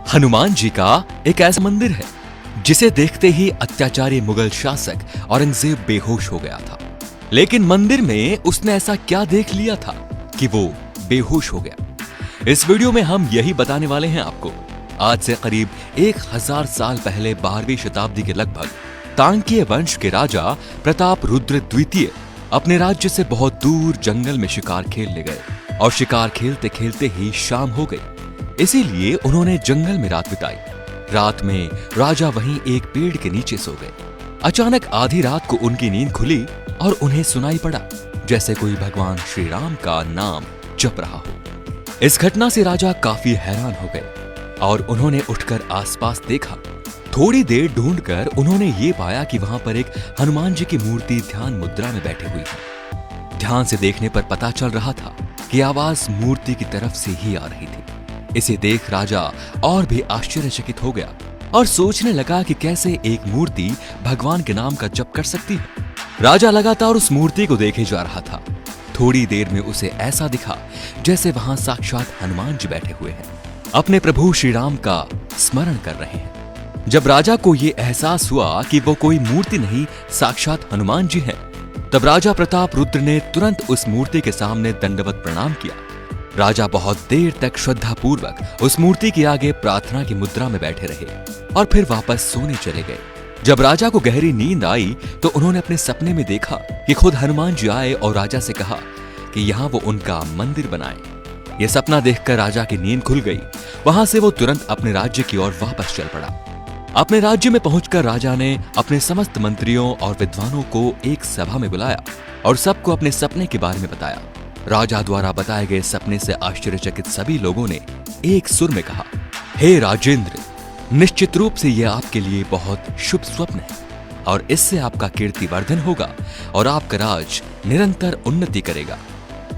हनुमान जी का एक ऐसा मंदिर है जिसे देखते ही अत्याचारी मुगल शासक औरंगजेब बेहोश हो गया था। लेकिन मंदिर में उसने ऐसा क्या देख लिया था कि वो बेहोश हो गया। इस वीडियो में हम यही बताने वाले हैं आपको। आज से करीब 1000 साल पहले 12वीं शताब्दी के लगभग तांकीय वंश के राजा प्रताप रुद्र द्वितीय अपने राज्य से बहुत दूर जंगल में शिकार खेलने गए और शिकार खेलते खेलते ही शाम हो गई। इसीलिए उन्होंने जंगल में रात बिताई। रात में राजा वहीं एक पेड़ के नीचे सो गए। अचानक आधी रात को उनकी नींद खुली और उन्हें सुनाई पड़ा जैसे कोई भगवान श्री राम का नाम जप रहा हो। इस घटना से राजा काफी हैरान हो गए और उन्होंने उठकर आसपास देखा। थोड़ी देर ढूंढकर उन्होंने ये पाया कि वहां पर एक हनुमान जी की मूर्ति ध्यान मुद्रा में बैठी हुई है। ध्यान से देखने पर पता चल रहा था कि आवाज मूर्ति की तरफ से ही आ रही थी। इसे देख राजा और भी आश्चर्यचकित हो गया और सोचने लगा कि कैसे एक मूर्ति भगवान के नाम का जप कर सकती है। राजा लगातार उस मूर्ति को देखे जा रहा था। थोड़ी देर में उसे ऐसा दिखा जैसे वहां साक्षात हनुमान जी बैठे हुए हैं, अपने प्रभु श्री राम का स्मरण कर रहे हैं। जब राजा को यह एहसास हुआ कि वो कोई मूर्ति नहीं साक्षात हनुमान जी हैं, तब राजा प्रताप रुद्र ने तुरंत उस मूर्ति के सामने दंडवत प्रणाम किया। राजा बहुत देर तक श्रद्धा पूर्वक उस मूर्ति के आगे प्रार्थना की मुद्रा में बैठे रहे और फिर वापस सोने चले गए। जब राजा को गहरी नींद आई तो उन्होंने अपने सपने में देखा कि खुद हनुमान जी आए और राजा से कहा कि यहाँ वो उनका मंदिर बनाए। यह सपना देखकर राजा की नींद खुल गई। वहां से वो तुरंत अपने राज्य की ओर वापस चल पड़ा। अपने राज्य में पहुंचकर राजा ने अपने समस्त मंत्रियों और विद्वानों को एक सभा में बुलाया और सबको अपने सपने के बारे में बताया। राजा द्वारा बताए गए सपने से आश्चर्यचकित सभी लोगों ने एक सुर में कहा, हे राजेंद्र, निश्चित रूप से यह आपके लिए बहुत शुभ स्वप्न है और इससे आपका कीर्तिवर्धन होगा और आपका राज निरंतर उन्नति करेगा।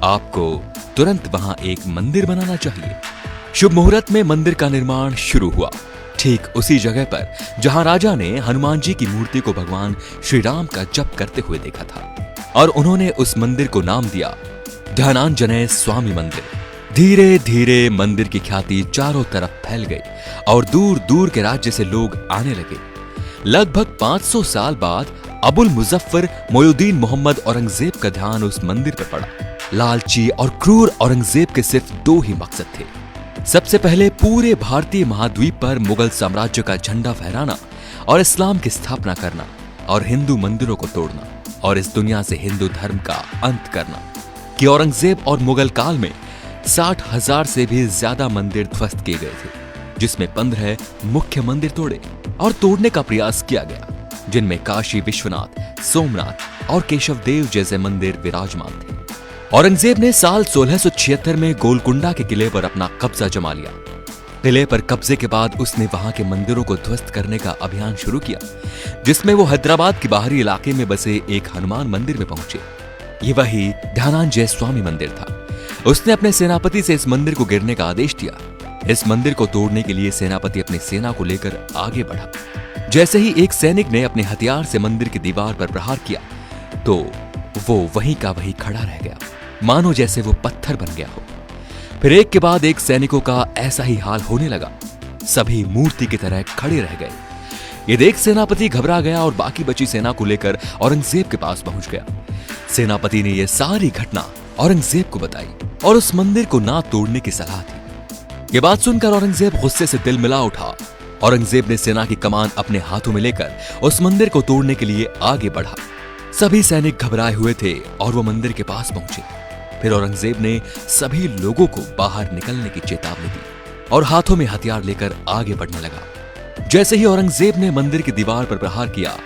आपको तुरंत वहां एक मंदिर बनाना चाहिए। शुभ मुहूर्त में मंदिर का निर्माण शुरू हुआ, ठीक उसी जगह पर जहां राजा ने हनुमान जी की मूर्ति को भगवान श्री राम का जप करते हुए देखा था। और उन्होंने उस मंदिर को नाम दिया ध्यानांजनेय स्वामी मंदिर। धीरे धीरे मंदिर की ख्याति चारों तरफ फैल गई और दूर दूर के राज्य से लोग आने लगे। लगभग 500 साल बाद अबुल मुजफ्फर मोयुद्दीन मोहम्मद औरंगजेब का ध्यान उस मंदिर पर पड़ा। लालची और क्रूर औरंगजेब के सिर्फ 2 ही मकसद थे। सबसे पहले पूरे भारतीय महाद्वीप पर मुगल साम्राज्य का झंडा फहराना और इस्लाम की स्थापना करना और हिंदू मंदिरों को तोड़ना और इस दुनिया से हिंदू धर्म का अंत करना। कि औरंगजेब और मुगल काल में 60,000 से भी ज्यादा मंदिर ध्वस्त किए गए थे, जिसमें 15 मुख्य मंदिर तोड़े और तोड़ने का प्रयास किया गया, जिनमें काशी विश्वनाथ, सोमनाथ और केशव देव जैसे मंदिर विराजमान थे। औरंगजेब ने साल 1676 में गोलकुंडा के किले पर अपना कब्जा जमा लिया। किले पर कब्जे के बाद उसने वहां के मंदिरों को ध्वस्त करने का अभियान शुरू किया, जिसमें वो हैदराबाद के बाहरी इलाके में बसे एक हनुमान मंदिर में पहुंचे। ये वही ध्यानांजनेय स्वामी मंदिर था। उसने अपने सेनापति से इस मंदिर को गिरने का आदेश दिया। इस मंदिर को तोड़ने के लिए सेनापति अपनी सेना को लेकर आगे बढ़ा। जैसे ही एक सैनिक ने अपने हथियार से मंदिर की दीवार पर प्रहार किया तो वो वहीं का वहीं खड़ा रह गया, मानो जैसे वो पत्थर बन गया हो। फिर एक के बाद एक सैनिकों का ऐसा ही हाल होने लगा। सभी मूर्ति की तरह खड़े रह गए। ये देख सेनापति घबरा गया और बाकी बची सेना को लेकर औरंगजेब के पास पहुंच गया। सेनापति ने यह सारी घटना औरंगजेब को बताई और उस मंदिर को ना तोड़ने की सलाह दी। ये बात सुनकर औरंगजेब गुस्से से दिल मिला उठा। औरंगजेब ने सेना की कमान अपने हाथों में लेकर उस मंदिर को तोड़ने के लिए आगे बढ़ा। सभी सैनिक घबराए हुए थे और वो मंदिर के पास पहुंचे। फिर औरंगजेब ने सभी लोगों को बाहर निकलने की चेतावनी दी और हाथों में हथियार लेकर आगे बढ़ने लगा। जैसे ही औरंगजेब ने मंदिर की दीवार पर प्रहार किया,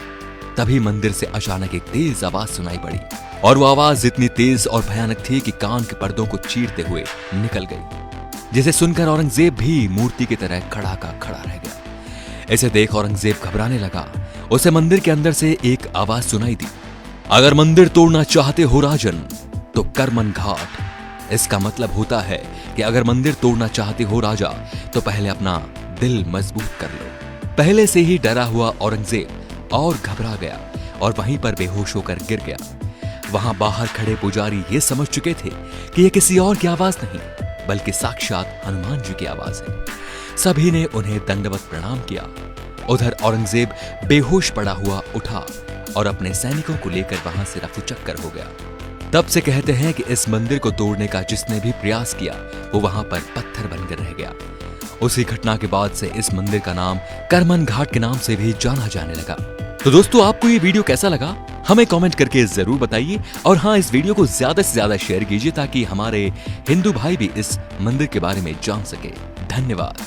तभी मंदिर से अचानक एक तेज आवाज सुनाई पड़ी और वो आवाज इतनी तेज और भयानक थी कि कान के पर्दों को चीरते हुए निकल गई, जिसे सुनकर औरंगजेब भी मूर्ति की तरह खड़ा का खड़ा रह गया। इसे देख औरंगजेब घबराने लगा। उसे मंदिर के अंदर से एक आवाज सुनाई दी, अगर मंदिर तोड़ना चाहते हो राजन तो करमन घाट। इसका मतलब होता है कि अगर मंदिर तोड़ना चाहते हो राजा तो पहले अपना दिल मजबूत कर लो। पहले से ही डरा हुआ औरंगजेब और घबरा गया और वहीं पर बेहोश होकर गिर गया। वहां बाहर खड़े पुजारी ये समझ चुके थे कि यह किसी और की आवाज नहीं बल्कि साक्षात हनुमान जी की आवाज है। सभी ने उन्हें दंडवत प्रणाम किया। उधर औरंगजेब बेहोश पड़ा हुआ उठा और अपने सैनिकों को लेकर वहां से रफू चक्कर हो गया। तब से कहते हैं कि इस मंदिर को तोड़ने का जिसने भी प्रयास किया वो वहां पर पत्थर बनकर रह गया। उसी घटना के बाद से इस मंदिर का नाम करमन घाट के नाम से भी जाना जाने लगा। तो दोस्तों, आपको ये वीडियो कैसा लगा हमें कमेंट करके जरूर बताइए। और हाँ, इस वीडियो को ज्यादा से ज्यादा शेयर कीजिए ताकि हमारे हिंदू भाई भी इस मंदिर के बारे में जान सके। धन्यवाद।